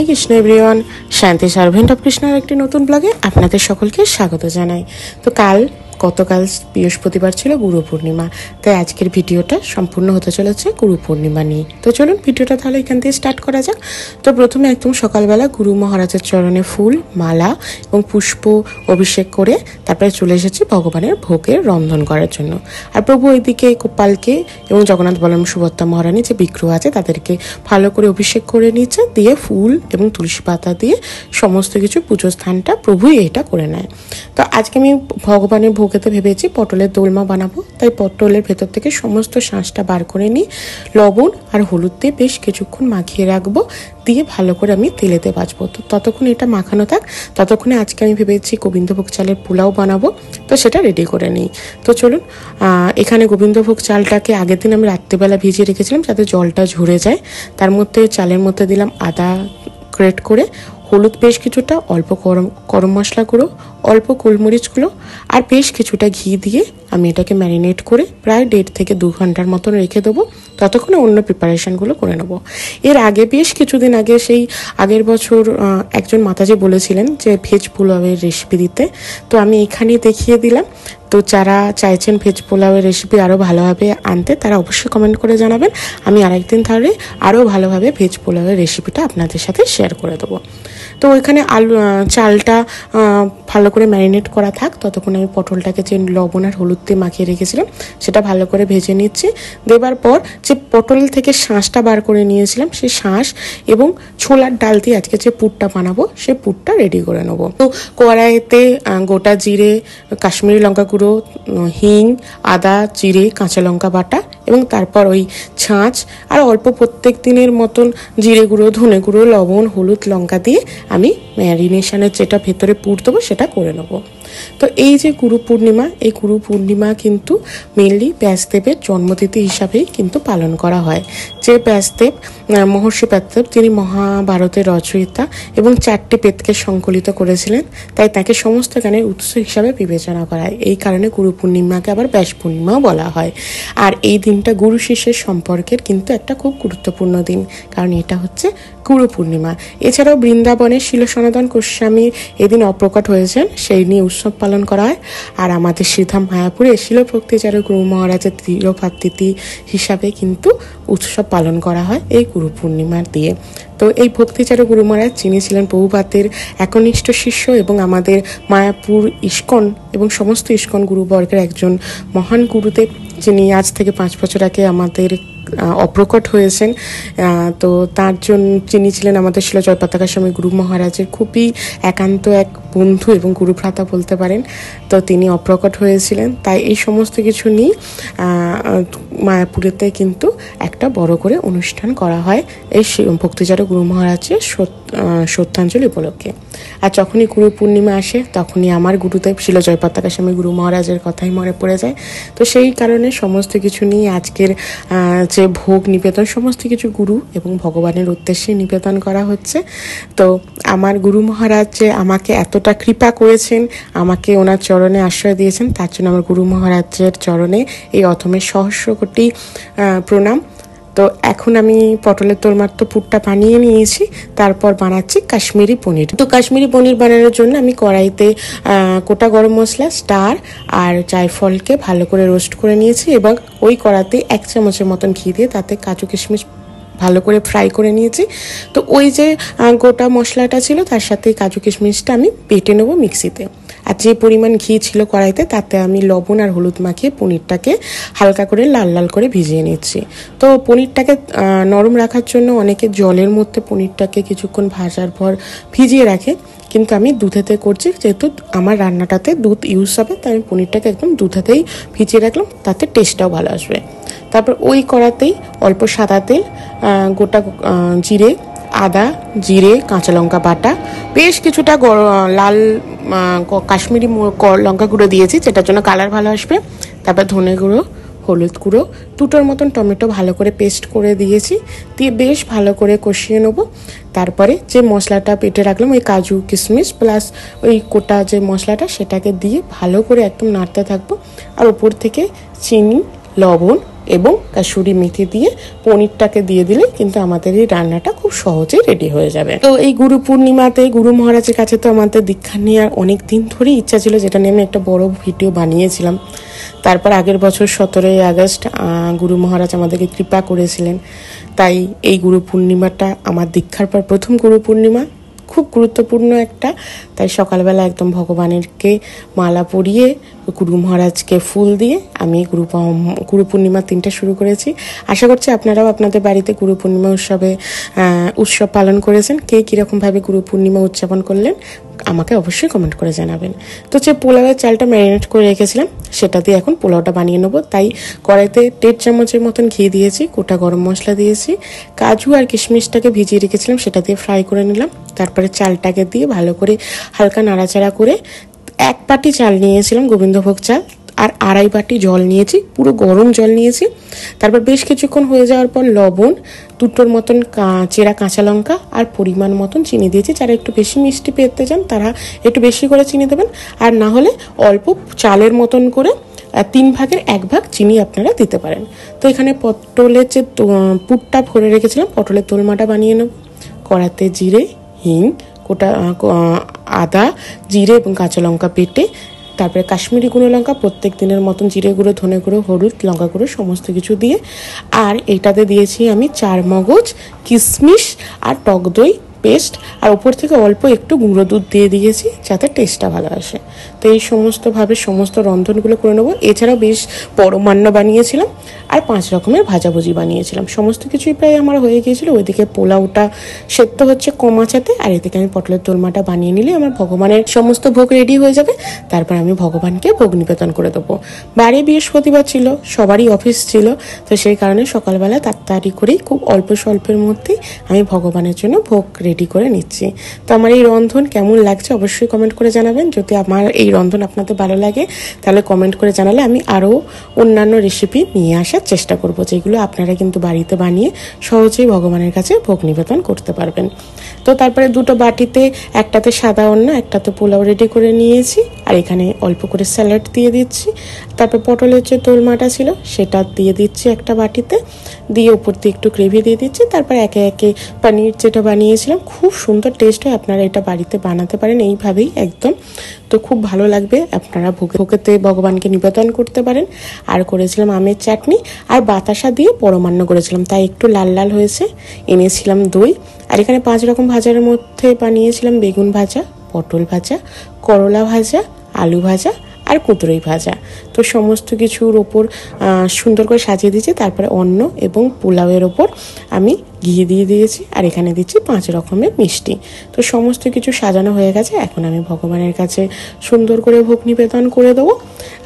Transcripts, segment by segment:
Krishna everyone, শান্তি servant of কৃষ্ণের একটি নতুন ব্লগে আপনাদের সকলকে স্বাগত জানাই। তো গতকাল বৃহস্পতিবার ছিল গুরু পূর্ণিমা, তাই আজকের ভিডিওটা সম্পূর্ণ হতে চলেছে গুরু পূর্ণিমা নিয়ে। তো চলুন ভিডিওটা তাহলে এখান থেকে স্টার্ট করা যাক। তো প্রথমে একদম সকালবেলা গুরু মহারাজের চরণে ফুল মালা এবং পুষ্প অভিষেক করে তারপরে চলে এসেছি ভগবানের ভোগের রন্ধন করার জন্য। আর প্রভু ওইদিকে গোপালকে এবং জগন্নাথ বলরাম সুভদ্রা মহারানী যে বিগ্রহ আছে তাদেরকে ভালো করে অভিষেক করে নিচ্ছে, দিয়ে ফুল এবং তুলসী পাতা দিয়ে সমস্ত কিছু পুজো স্থানটা প্রভুই এটা করে নেয়। তো আজকে আমি ভগবানের ভোগেতে ভেবেছি পটলের দোলমা বানাবো, তাই পটলের ভেতর থেকে সমস্ত শাঁসটা বার করে নিই, লবণ আর হলুদ দিয়ে বেশ কিছুক্ষণ মাখিয়ে রাখবো, দিয়ে ভালো করে আমি তেলেতে ভাজবো। তো ততক্ষণ এটা মাখানো থাক, ততক্ষণে আজকে আমি ভেবেছি গোবিন্দভোগ চালের পোলাও বানাবো, তো সেটা রেডি করে নিই। তো চলুন, এখানে গোবিন্দভোগ চালটাকে আগের দিন আমি রাত্রিবেলা ভিজিয়ে রেখেছিলাম যাতে জলটা ঝরে যায়। তার মধ্যে চালের মধ্যে দিলাম আদা গ্রেট করে, হলুদ বেশ কিছুটা, অল্প গরম মশলা গুঁড়ো, অল্প গোলমরিচ গুঁড়ো আর বেশ কিছুটা ঘি দিয়ে আমি এটাকে ম্যারিনেট করে প্রায় 1.5 থেকে 2 ঘন্টার মতন রেখে দেবো। ততক্ষণে অন্য প্রিপারেশনগুলো করে নেবো। এর আগে বেশ কিছুদিন আগে সেই আগের বছর একজন মাতাজি বলেছিলেন যে ভেজ পোলাওয়ের রেসিপি দিতে, তো আমি এখানেই দেখিয়ে দিলাম। তো যারা চাইছেন ভেজ পোলাওয়ের রেসিপি আরও ভালোভাবে আনতে তারা অবশ্যই কমেন্ট করে জানাবেন, আমি আরেকদিন তাহলে আরও ভালোভাবে ভেজ পোলাওয়ের রেসিপিটা আপনাদের সাথে শেয়ার করে দেবো। তো ওইখানে চালটা ভালো করে ম্যারিনেট করা থাক, ততক্ষণ আমি পটলটাকে যে লবণ আর হলুদ দিয়ে মাখিয়ে রেখেছিলাম সেটা ভালো করে ভেজে নিচ্ছি। দেবার পর যে পটল থেকে শাঁসটা বার করে নিয়েছিলাম সেই শাঁস এবং ছোলার ডাল দিয়ে আজকে যে পুরটা বানাবো সেই পুরটা রেডি করে নেবো। তো কড়াইতে গোটা জিরে, কাশ্মীরি লঙ্কা গুঁড়ো, হিং, আদা, জিরে, কাঁচা লঙ্কা বাটা এবং তারপর ওই ছাঁচ আর অল্প প্রত্যেক দিনের মতন জিরে গুঁড়ো, ধনে গুঁড়ো, লবণ, হলুদ, লঙ্কা দিয়ে আমি ম্যারিনেশনের যেটা ভেতরে পুর দেবো সেটা করে নেবো। তো এই যে গুরু পূর্ণিমা, এই গুরু পূর্ণিমা কিন্তু মেনলি ব্যাসদেবের জন্মতিথি হিসাবেই কিন্তু পালন করা হয়। যে ব্যাসদেব, মহর্ষি ব্যাসদেব, তিনি মহাভারতের রচয়িতা এবং 4টি বেদকে সংকলিত করেছিলেন, তাই তাকে সমস্ত জ্ঞানের উৎস হিসাবে বিবেচনা করা হয়। এই কারণে গুরু পূর্ণিমাকে আবার ব্যাস পূর্ণিমাও বলা হয়। আর এই দিনটা গুরু শিষ্যের সম্পর্কের কিন্তু একটা খুব গুরুত্বপূর্ণ দিন, কারণ এটা হচ্ছে গুরু পূর্ণিমা। এছাড়াও বৃন্দাবনের শিল সনাতন গোস্বামী এদিন অপ্রকট হয়েছেন, সেই নিয়ে উৎসব পালন করা হয়। আর আমাদের শ্রীধাম মায়াপুরে শিল ভক্তিচারক গুরু মহারাজের তিরোভাব হিসাবে কিন্তু উৎসব পালন করা হয় এই গুরু পূর্ণিমার দিয়ে। তো এই ভক্তিচারক গুরু মহারাজ যিনি ছিলেন প্রভুপাদের একনিষ্ঠ শিষ্য এবং আমাদের মায়াপুর ইস্কন এবং সমস্ত ইস্কন গুরুবর্গের একজন মহান গুরুদেব, যিনি আজ থেকে 5 বছর আগে আমাদের অপ্রকট হয়েছেন। তো তার জন্য যিনি ছিলেন আমাদের শিল জয়পতাকা স্বামী গুরু মহারাজের খুবই একান্ত এক বন্ধু এবং গুরুভ্রাতা বলতে পারেন। তো তিনি অপ্রকট হয়েছিলেন, তাই এই সমস্ত কিছু নিয়ে মায়াপুরেতে কিন্তু একটা বড় করে অনুষ্ঠান করা হয় এই ভক্তিচারক গুরু মহারাজের শ্রদ্ধাঞ্জলি উপলক্ষে। আর যখনই গুরু পূর্ণিমা আসে তখনই আমার গুরুদেব শিল জয়পতাকা স্বামী গুরু মহারাজের কথাই মনে পড়ে যায়। তো সেই কারণে সমস্ত কিছু নিয়ে আজকের যে ভোগ নিবেদন সমস্ত কিছু গুরু এবং ভগবানের উদ্দেশ্যে নিবেদন করা হচ্ছে। তো আমার গুরু মহারাজ যে আমাকে এতটা কৃপা করেছেন, আমাকে ওনার চরণে আশ্রয় দিয়েছেন, তার জন্য আমার গুরু মহারাজের চরণে এই অথমের সহস্র কোটি প্রণাম। তো এখন আমি পটলের দোলমার তো পুরটা বানিয়ে নিয়েছি, তারপর বানাচ্ছি কাশ্মীরি পনির। তো কাশ্মীরি পনির বানানোর জন্য আমি কড়াইতে গোটা গরম মশলা, স্টার আর জায়ফলকে ভালো করে রোস্ট করে নিয়েছি এবং ওই কড়াতে 1 চামচের মতন ঘি দিয়ে তাতে কাজু কিশমিশ ভালো করে ফ্রাই করে নিয়েছি। তো ওই যে গোটা মশলাটা ছিল তার সাথে কাজু কিশমিশটা আমি বেটে নেবো মিক্সিতে। আর যে পরিমাণ ঘি ছিল কড়াইতে তাতে আমি লবণ আর হলুদ মাখিয়ে পনিরটাকে হালকা করে লাল লাল করে ভিজিয়ে নিচ্ছি। তো পনিরটাকে নরম রাখার জন্য অনেকে জলের মধ্যে পনিরটাকে কিছুক্ষণ ভাজার পর ভিজিয়ে রাখে, কিন্তু আমি দুধেতে করছি, যেহেতু আমার রান্নাটাতে দুধ ইউজ হবে তাই আমি পনিরটাকে একদম দুধেতেই ভিজিয়ে রাখলাম, তাতে টেস্টটাও ভালো আসবে। তারপর ওই কড়াতেই অল্প সাদা তেল, গোটা জিরে, আদা, জিরে, কাঁচা লঙ্কা বাটা, বেশ কিছুটা লাল কাশ্মীরি লঙ্কা গুঁড়ো দিয়েছি যেটার জন্য কালার ভালো আসবে। তারপর ধনে গুঁড়ো, হলুদ গুঁড়ো, 2টোর মতন টমেটো ভালো করে পেস্ট করে দিয়েছি, দিয়ে বেশ ভালো করে কষিয়ে নেবো। তারপরে যে মশলাটা পেটে রাখলাম ওই কাজু কিশমিশ প্লাস ওই কোটা যে মশলাটা সেটাকে দিয়ে ভালো করে একদম নাড়তে থাকবো। আর ওপর থেকে চিনি, লবণ, এবং কাসুরি মেথি দিয়ে পনিরটাকে দিয়ে দিলে কিন্তু আমাদের এই রান্নাটা খুব সহজেই রেডি হয়ে যাবে। তো এই গুরু পূর্ণিমাতে গুরু মহারাজের কাছে তো আমাদের দীক্ষা নেওয়ার অনেক দিন ধরেই ইচ্ছা ছিল, যেটা নিয়ে আমি একটা বড় ভিডিও বানিয়েছিলাম। তারপর আগের বছর 17ই আগস্ট গুরু মহারাজ আমাদেরকে কৃপা করেছিলেন, তাই এই গুরু পূর্ণিমাটা আমার দীক্ষার পর প্রথম গুরু পূর্ণিমা, খুব গুরুত্বপূর্ণ একটা। তাই সকালবেলা একদম ভগবানেরকে মালা পরিয়ে গুরু মহারাজকে ফুল দিয়ে আমি গুরু পূর্ণিমার দিনটা শুরু করেছি। আশা করছি আপনারাও আপনাদের বাড়িতে গুরু পূর্ণিমা উৎসব পালন করেছেন। কে কীরকমভাবে গুরু পূর্ণিমা উদযাপন করলেন আমাকে অবশ্যই কমেন্ট করে জানাবেন। তো যে পোলাওয়ের চালটা ম্যারিনেট করে রেখেছিলাম সেটা দিয়ে এখন পোলাওটা বানিয়ে নেবো। তাই কড়াইতে 1.5 চামচের মতন ঘি দিয়েছি, গোটা গরম মশলা দিয়েছি, কাজু আর কিশমিশটাকে ভিজিয়ে রেখেছিলাম সেটা দিয়ে ফ্রাই করে নিলাম। তারপরে চালটাকে দিয়ে ভালো করে হালকা নাড়াচাড়া করে 1 বাটি চাল নিয়েছিলাম গোবিন্দভোগ চাল, আর 2.5 বাটি জল নিয়েছি, পুরো গরম জল নিয়েছি। তারপর বেশ কিছুক্ষণ হয়ে যাওয়ার পর লবণ, 2টোর মতন চেরা কাঁচা লঙ্কা আর পরিমাণ মতন চিনি দিয়েছি। যারা একটু বেশি মিষ্টি পেতে চান তারা একটু বেশি করে চিনি দেবেন, আর না হলে অল্প চালের মতন করে 3 ভাগের 1 ভাগ চিনি আপনারা দিতে পারেন। তো এখানে পটলের যে পুরটা ভরে রেখেছিলাম, পটলের দোলমাটা বানিয়ে নেব। কড়াতে জিরে, হিং, গোটা আদা, জিরে এবং কাঁচা লঙ্কা বেটে, তারপরে কাশ্মীরি গুঁড়ো লঙ্কা, প্রত্যেক দিনের মতন জিরে গুঁড়ো, ধনে গুঁড়ো, হলুদ, লঙ্কা গুঁড়ো সমস্ত কিছু দিয়ে, আর এইটাতে দিয়েছি আমি 4 মগজ, কিশমিশ আর টক দই পেস্ট, আর ওপর থেকে অল্প একটু গুঁড়ো দুধ দিয়ে দিয়েছি যাতে টেস্টটা ভালো আসে। তো এই সমস্তভাবে সমস্ত রন্ধনগুলো করে নেবো। এছাড়াও বেশ পরমান্ন বানিয়েছিলাম আর 5 রকমের ভাজাভুজি বানিয়েছিলাম। সমস্ত কিছুই প্রায় আমার হয়ে গিয়েছিল। ওইদিকে পোলাওটা সেদ্ধ হচ্ছে কম আঁচেতে, আর এদিকে আমি পটলের দোলমাটা বানিয়ে নিলে আমার ভগবানের সমস্ত ভোগ রেডি হয়ে যাবে। তারপর আমি ভগবানকে ভোগ নিবেদন করে দেবো। বাড়ি বৃহস্পতিবার ছিল, সবারই অফিস ছিল, তো সেই কারণে সকালবেলা তাড়াতাড়ি করেই খুব অল্প স্বল্পের মধ্যেই আমি ভগবানের জন্য ভোগ রেডি করে নিচ্ছি। তো আমার এই রন্ধন কেমন লাগছে অবশ্যই কমেন্ট করে জানাবেন। যদি আমার এই রন্ধন আপনাদের ভালো লাগে তাহলে কমেন্ট করে জানালে আমি আরও অন্যান্য রেসিপি নিয়ে আসার চেষ্টা করব, যেগুলো আপনারা কিন্তু বাড়িতে বানিয়ে সহজেই ভগবানের কাছে ভোগ নিবেদন করতে পারবেন। তো তারপরে 2টো বাটিতে, একটাতে সাদা অন্ন, একটাতে পোলাও রেডি করে নিয়েছি, আর এখানে অল্প করে স্যালাড দিয়ে দিচ্ছি। তারপর পটলের যে দোলমাটা ছিল সেটা দিয়ে দিচ্ছি একটা বাটিতে, দিয়ে উপর দিয়ে একটু গ্রেভি দিয়ে দিচ্ছি। তারপর একে একে পনির যেটা বানিয়েছিলাম, খুব সুন্দর টেস্ট হয়, আপনারা এটা বাড়িতে বানাতে পারেন এইভাবেই একদম। তো খুব ভালো লাগবে, আপনারা ভোগেতে ভগবানকে নিবেদন করতে পারেন। আর করেছিলাম আমের চাটনি আর বাতাসা দিয়ে পরমান্ন করেছিলাম, তাই একটু লাল লাল হয়েছে। এনেছিলাম দই, আর এখানে 5 রকম ভাজার মধ্যে বানিয়েছিলাম বেগুন ভাজা, পটল ভাজা, করলা ভাজা, আলু ভাজা আর কুঁদরুই ভাজা। তো সমস্ত কিছুর ওপর সুন্দর করে সাজিয়ে দিয়েছি। তারপরে অন্ন এবং পোলাওয়ের ওপর আমি ঘি দিয়ে দিয়েছি, আর এখানে দিচ্ছি 5 রকমের মিষ্টি। তো সমস্ত কিছু সাজানো হয়ে গেছে। এখন আমি ভগবানের কাছে সুন্দর করে ভোগ নিবেদন করে দেবো,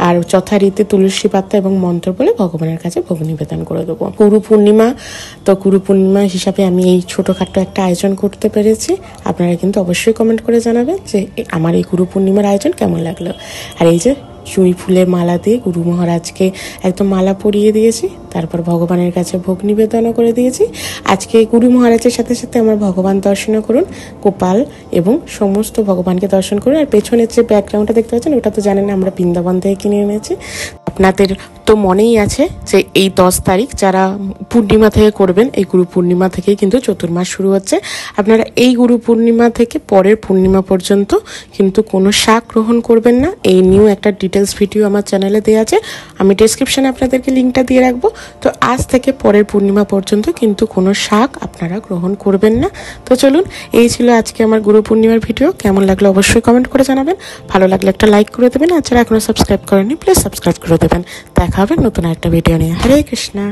আর যথারীতি তুলসী পাতা এবং মন্ত্র বলে ভগবানের কাছে ভোগ নিবেদন করে দেবো। গুরু পূর্ণিমা, তো গুরু পূর্ণিমা হিসাবে আমি এই ছোটোখাটো একটা আয়োজন করতে পেরেছি। আপনারা কিন্তু অবশ্যই কমেন্ট করে জানাবেন যে আমার এই গুরু পূর্ণিমার আয়োজন কেমন লাগলো। আর এই যে জুঁই ফুলের মালা দিয়ে গুরু মহারাজকে একদম মালা পরিয়ে দিয়েছি, তারপর ভগবানের কাছে ভোগ নিবেদনও করে দিয়েছি। আজকে গুরু মহারাজের সাথে সাথে আমার ভগবান দর্শনও করুন, গোপাল এবং সমস্ত ভগবানকে দর্শন করুন। আর পেছনের যে ব্যাকগ্রাউন্ডটা দেখতে পাচ্ছেন ওটা তো জানেন আমরা বৃন্দাবন থেকে কিনে এনেছি। আপনাদের তো মনেই আছে যে এই 10 তারিখ যারা পূর্ণিমা থেকে করবেন, এই গুরু পূর্ণিমা থেকেই কিন্তু চতুর্মাস শুরু হচ্ছে। আপনারা এই গুরু পূর্ণিমা থেকে পরের পূর্ণিমা পর্যন্ত কিন্তু কোনো শাক গ্রহণ করবেন না। এই নিউ একটা ডিটেলস ভিডিও আমার চ্যানেলে দেওয়া আছে, আমি ডেসক্রিপশনে আপনাদেরকে লিঙ্কটা দিয়ে রাখবো। তো আজ থেকে পরের পূর্ণিমা পর্যন্ত কিন্তু কোনো শাক আপনারা গ্রহণ করবেন না। তো চলুন, এই ছিল আজকে আমার গুরু পূর্ণিমার ভিডিও। কেমন লাগলো অবশ্যই কমেন্ট করে জানাবেন, ভালো লাগলে একটা লাইক করে দেবেন, আর যারা এখনো সাবস্ক্রাইব করেনি প্লিজ সাবস্ক্রাইব করে দেবেন। দেখা হবে নতুন একটা ভিডিও নিয়ে। হরে কৃষ্ণা।